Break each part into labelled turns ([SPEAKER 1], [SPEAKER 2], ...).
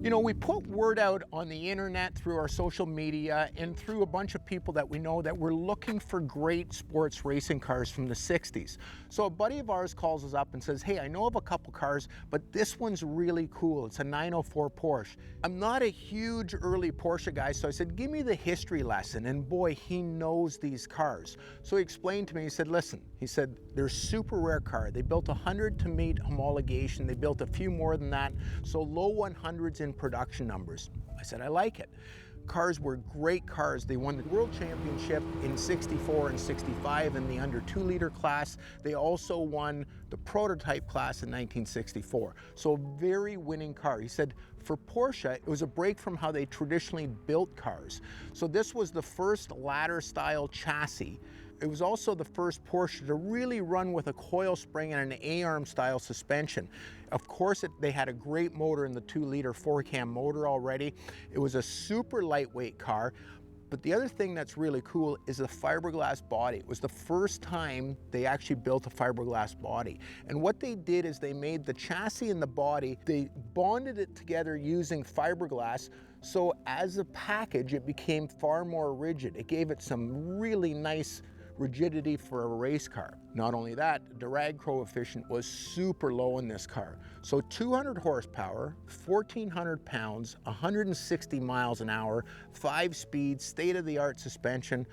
[SPEAKER 1] You know, we put word out on the internet through our social media and through a bunch of people that we know that we're looking for great sports racing cars from the 60s. So a buddy of ours calls us up and says, hey, I know of a couple cars, but this one's really cool. It's a 904 Porsche. I'm not a huge early Porsche guy, so I said, give me the history lesson. And boy, he knows these cars. So he explained to me, he said, listen, he said, they're a super rare car. They built 100 to meet homologation. They built a few more than that. So low 100s in production numbers. I said, I like it. Cars were great cars. They won the world championship in 64 and 65 in the under 2 liter class. They also won the prototype class in 1964. So a very winning car. He said, for Porsche, it was a break from how they traditionally built cars. So this was the first ladder style chassis. It was also the first Porsche to really run with a coil spring and an A-arm style suspension. Of course, they had a great motor in the 2 liter 4-cam motor already. It was a super lightweight car. But the other thing that's really cool is the fiberglass body. It was the first time they actually built a fiberglass body. And what they did is they made the chassis and the body, they bonded it together using fiberglass. So as a package, it became far more rigid. It gave it some really nice rigidity for a race car. Not only that, the drag coefficient was super low in this car. So 200 horsepower, 1,400 pounds, 160 miles an hour, 5 speeds, state-of-the-art suspension.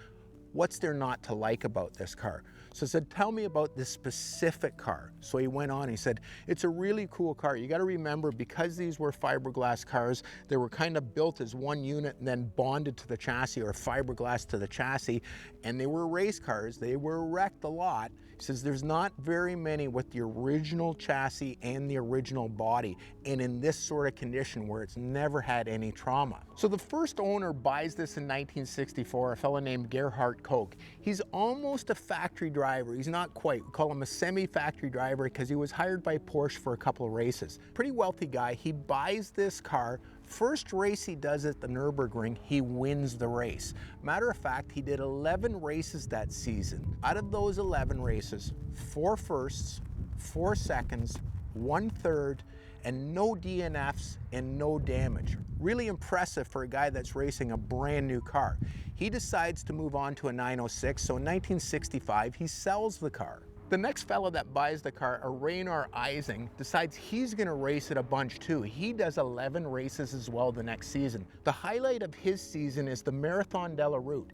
[SPEAKER 1] What's there not to like about this car? So I said, tell me about this specific car. So he went on, he said, it's a really cool car. You got to remember, because these were fiberglass cars, they were kind of built as one unit and then bonded to the chassis, or fiberglass to the chassis, and they were race cars. They were wrecked a lot. He says, there's not very many with the original chassis and the original body, and in this sort of condition where it's never had any trauma. So the first owner buys this in 1964, a fellow named Gerhard Koch. He's almost a factory driver. He's not quite. We call him a semi-factory driver because he was hired by Porsche for a couple of races. Pretty wealthy guy. He buys this car. First race he does at the Nürburgring, he wins the race. Matter of fact, he did 11 races that season. Out of those 11 races, 4 firsts, 4 seconds, 1 third, and no DNFs and no damage. Really impressive for a guy that's racing a brand new car. He decides to move on to a 906, so in 1965, he sells the car. The next fellow that buys the car, a Rainer Ising, decides he's gonna race it a bunch too. He does 11 races as well the next season. The highlight of his season is the Marathon de la Route.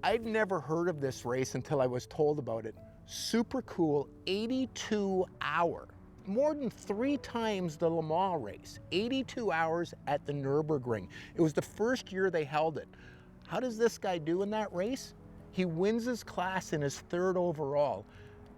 [SPEAKER 1] I'd never heard of this race until I was told about it. Super cool, 82 hour. More than 3 times the Le Mans race, 82 hours at the Nürburgring. It was the first year they held it. How does this guy do in that race? He wins his class in his 3rd overall,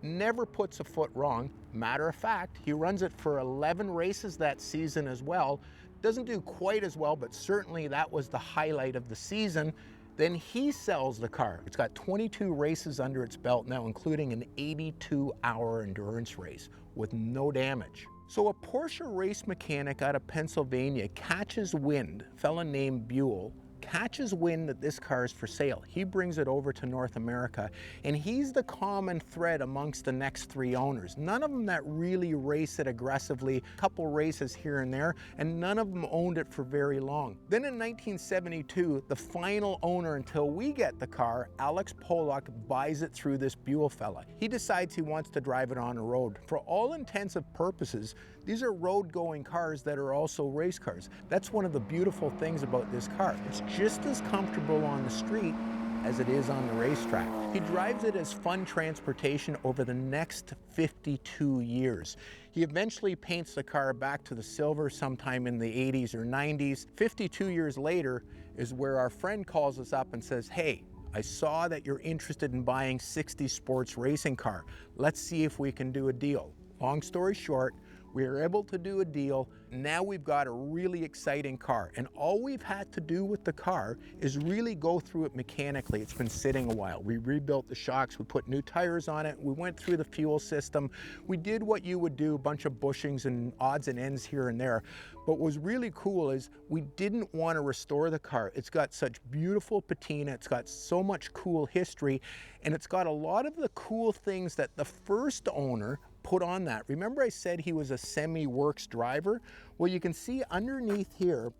[SPEAKER 1] never puts a foot wrong. Matter of fact, he runs it for 11 races that season as well. Doesn't do quite as well, but certainly that was the highlight of the season. Then he sells the car. It's got 22 races under its belt now, including an 82-hour endurance race with no damage. So a Porsche race mechanic out of Pennsylvania catches wind, a fella named Buell, catches wind that this car is for sale. He brings it over to North America, and he's the common thread amongst the next 3 owners. None of them that really race it aggressively, a couple races here and there, and none of them owned it for very long. Then in 1972, the final owner until we get the car, Alex Pollock, buys it through this Buell fella. He decides he wants to drive it on a road. For all intents and purposes, these are road-going cars that are also race cars. That's one of the beautiful things about this car. It's just as comfortable on the street as it is on the racetrack. He drives it as fun transportation over the next 52 years. He eventually paints the car back to the silver sometime in the 80s or 90s. 52 years later is where our friend calls us up and says, hey, I saw that you're interested in buying 60 sports racing car. Let's see if we can do a deal. Long story short, we were able to do a deal. Now we've got a really exciting car, and all we've had to do with the car is really go through it mechanically. It's been sitting a while. We rebuilt the shocks, we put new tires on it, we went through the fuel system. We did what you would do, a bunch of bushings and odds and ends here and there. But what was really cool is we didn't want to restore the car. It's got such beautiful patina, it's got so much cool history, and it's got a lot of the cool things that the first owner, put on that. Remember I said he was a semi-works driver? Well, you can see underneath here,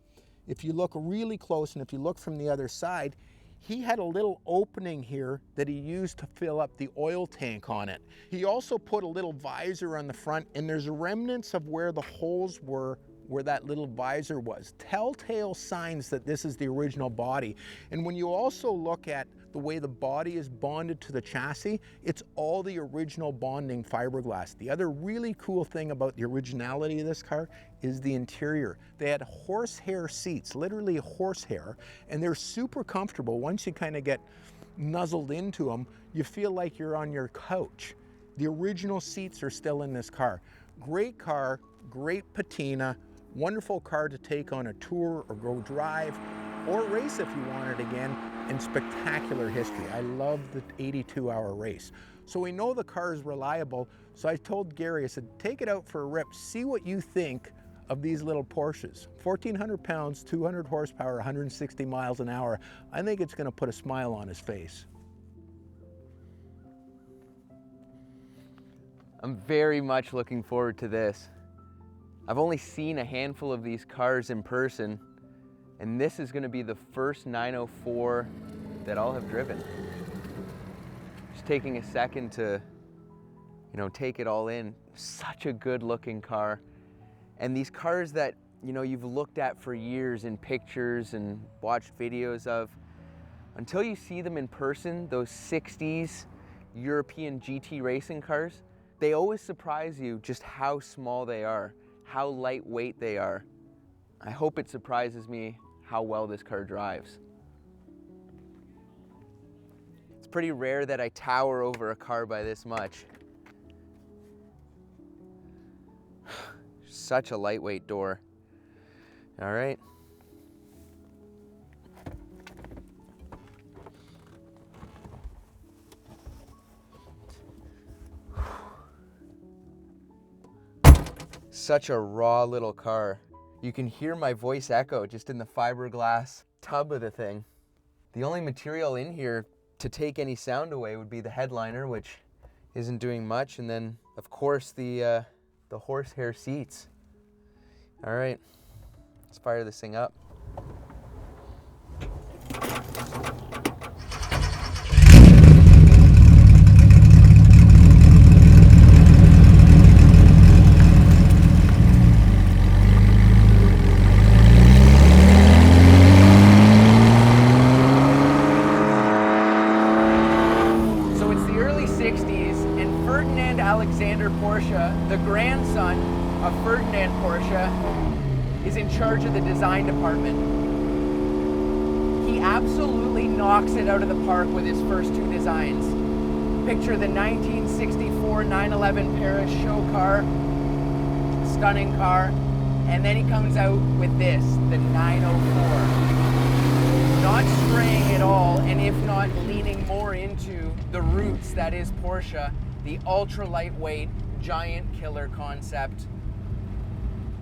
[SPEAKER 1] if you look really close and if you look from the other side, he had a little opening here that he used to fill up the oil tank on it. He also put a little visor on the front, and there's remnants of where the holes were where that little visor was. Telltale signs that this is the original body. And when you also look at the way the body is bonded to the chassis, it's all the original bonding fiberglass. The other really cool thing about the originality of this car is the interior. They had horsehair seats, literally horsehair, and they're super comfortable. Once you kind of get nuzzled into them, you feel like you're on your couch. The original seats are still in this car. Great car, great patina, wonderful car to take on a tour or go drive or race if you want it again, and spectacular history. I love the 82-hour race. So we know the car is reliable, so I told Gary, I said, take it out for a rip, see what you think of these little Porsches. 1,400 pounds, 200 horsepower, 160 miles an hour. I think it's gonna put a smile on his face.
[SPEAKER 2] I'm very much looking forward to this. I've only seen a handful of these cars in person, and this is going to be the first 904 that I'll have driven. Just taking a second to, take it all in. Such a good looking car. And these cars that, you've looked at for years in pictures and watched videos of, until you see them in person, those 60s European GT racing cars, they always surprise you just how small they are, how lightweight they are. I hope it surprises me how well this car drives. It's pretty rare that I tower over a car by this much. Such a lightweight door. All right. Such a raw little car. You can hear my voice echo just in the fiberglass tub of the thing. The only material in here to take any sound away would be the headliner, which isn't doing much, and then of course the horsehair seats. All right, let's fire this thing up. Porsche, the grandson of Ferdinand Porsche, is in charge of the design department. He absolutely knocks it out of the park with his first two designs. Picture the 1964 911 Paris show car, stunning car, and then he comes out with this, the 904. Not straying at all, and if not leaning more into the roots that is Porsche, the ultra lightweight, giant killer concept.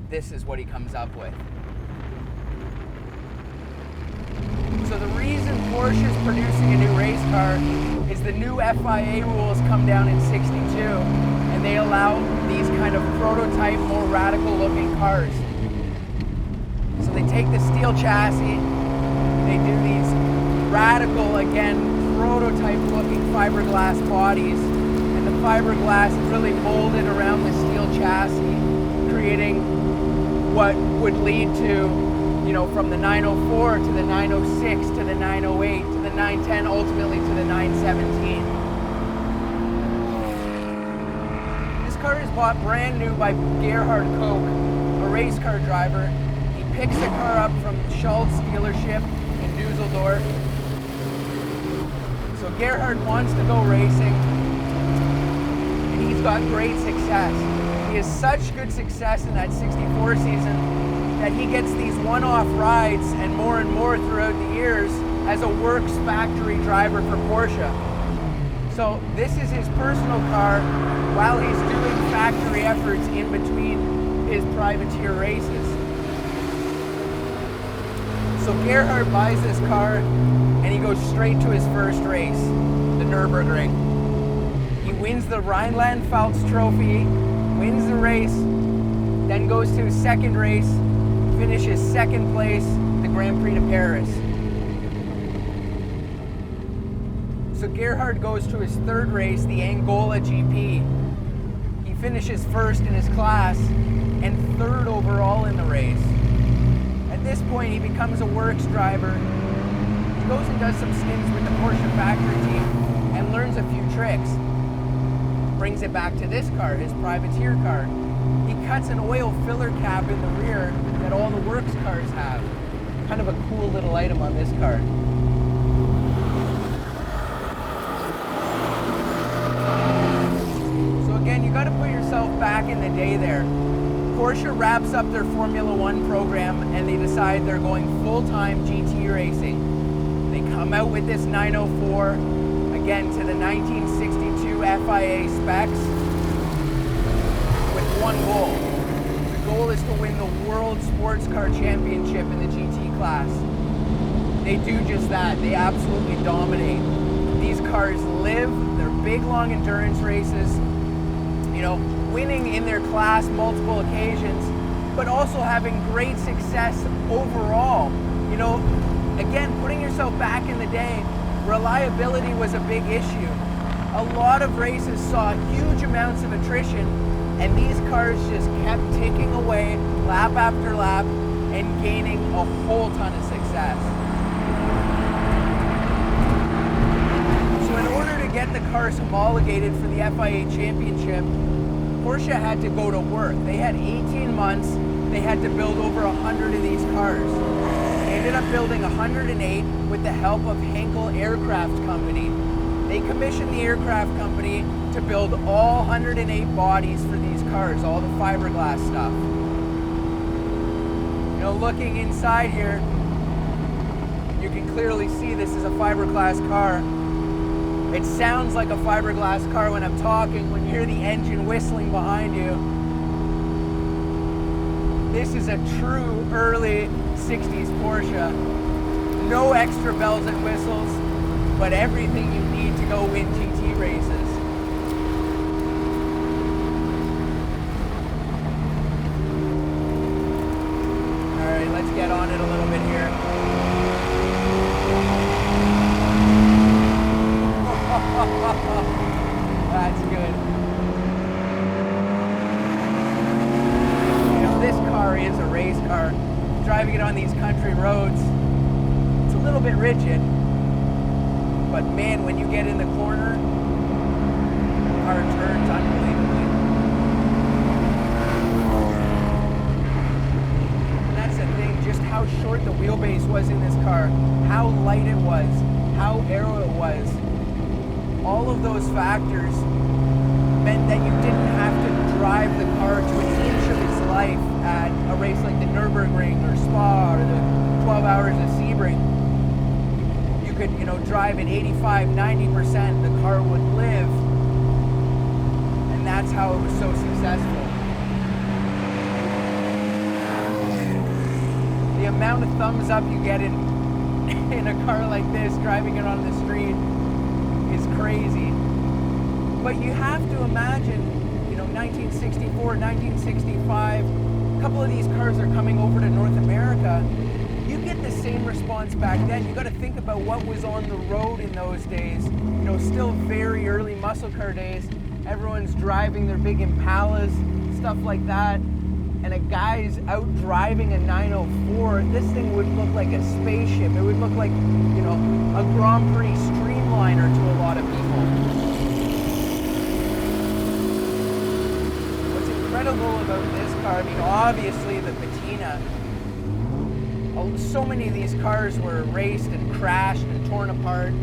[SPEAKER 2] This is what he comes up with. So the reason Porsche is producing a new race car is the new FIA rules come down in '62, and they allow these kind of prototype, more radical looking cars. So they take the steel chassis, they do these radical, again, prototype looking fiberglass bodies, and the fiberglass is really molded around the steel chassis, creating what would lead to, from the 904 to the 906 to the 908 to the 910, ultimately to the 917. This car is bought brand new by Gerhard Koch, a race car driver. He picks the car up from Schultz dealership in Dusseldorf. So Gerhard wants to go racing, and he's got great success. He has such good success in that 64 season that he gets these one-off rides and more throughout the years as a works factory driver for Porsche. So this is his personal car while he's doing factory efforts in between his privateer races. So Gerhard buys this car and he goes straight to his first race, the Nürburgring. He wins wins the Rhineland-Pfalz Trophy, wins the race, then goes to his second race, finishes second place, the Grand Prix de Paris. So Gerhard goes to his third race, the Angola GP. He finishes first in his class and third overall in the race. At this point, he becomes a works driver. He goes and does some stints with the Porsche factory team and learns a few tricks. Brings it back to this car, his privateer car. He cuts an oil filler cap in the rear that all the works cars have. Kind of a cool little item on this car. So again, you got to put yourself back in the day there. Porsche wraps up their Formula One program and they decide they're going full-time GT racing. They come out with this 904, again to the 1962 FIA specs, with one goal. The goal is to win the World Sports Car Championship in the GT class. They do just that. They absolutely dominate. These cars live, they're big, long endurance races, you know, winning in their class multiple occasions, but also having great success overall. You know, again, putting yourself back in the day, reliability was a big issue. A lot of races saw huge amounts of attrition, and these cars just kept ticking away lap after lap and gaining a whole ton of success. So in order to get the cars homologated for the FIA Championship, Porsche had to go to work. They had 18 months. They had to build over 100 of these cars. They ended up building 108 with the help of Henkel Aircraft Company. They commissioned the aircraft company to build all 108 bodies for these cars, all the fiberglass stuff. You know, looking inside here, you can clearly see this is a fiberglass car. It sounds like a fiberglass car when I'm talking, when you hear the engine whistling behind you. This is a true early 60s Porsche. No extra bells and whistles, but everything you need to go win GT races. All right, let's get on it a little bit here. That's good. You know, this car is a race car. Driving it on these country roads, it's a little bit rigid. But man, when you get in the corner, the car turns unbelievably. And that's the thing, just how short the wheelbase was in this car, how light it was, how aero it was. All of those factors meant that you didn't have to drive the car to an inch of its life at a race like the Nürburgring or Spa or the 12 Hours of Sebring. You could, you know, drive at 85, 90%, the car would live. And that's how it was so successful. The amount of thumbs up you get in a car like this, driving it on the street, is crazy. But you have to imagine, you know, 1964, 1965, a couple of these cars are coming over to North America. You get the same response back then. You got to think about what was on the road in those days. You know, still very early muscle car days. Everyone's driving their big Impalas, stuff like that. And a guy's out driving a 904. This thing would look like a spaceship. It would look like, you know, a Grand Prix streamliner to a lot of people. What's incredible about this car, I mean, obviously the patina. So many of these cars were raced and crashed and torn apart.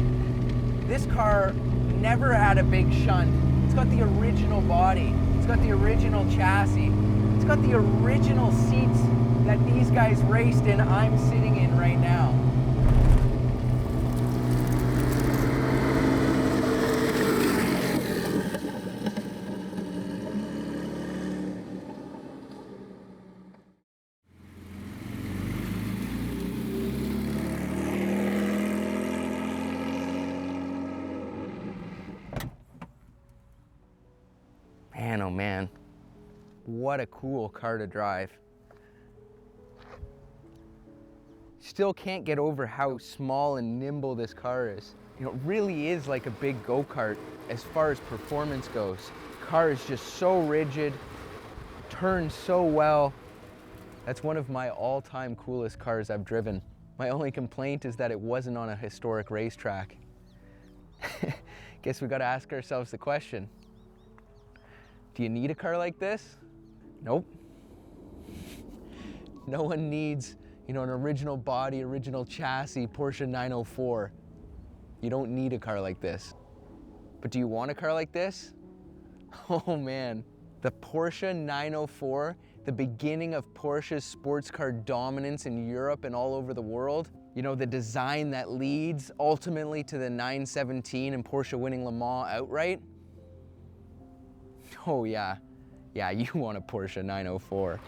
[SPEAKER 2] This car never had a big shunt. It's got the original body. It's got the original chassis. It's got the original seats that these guys raced in, I'm sitting in right now. Man, oh man, what a cool car to drive. Still can't get over how small and nimble this car is. You know, it really is like a big go-kart as far as performance goes. Car is just so rigid, turns so well. That's one of my all-time coolest cars I've driven. My only complaint is that it wasn't on a historic racetrack. Guess we gotta ask ourselves the question, do you need a car like this? Nope. No one needs, you know, an original body, original chassis Porsche 904. You don't need a car like this. But do you want a car like this? Oh man, the Porsche 904, the beginning of Porsche's sports car dominance in Europe and all over the world. You know, the design that leads ultimately to the 917 and Porsche winning Le Mans outright. Oh yeah, you want a Porsche 904.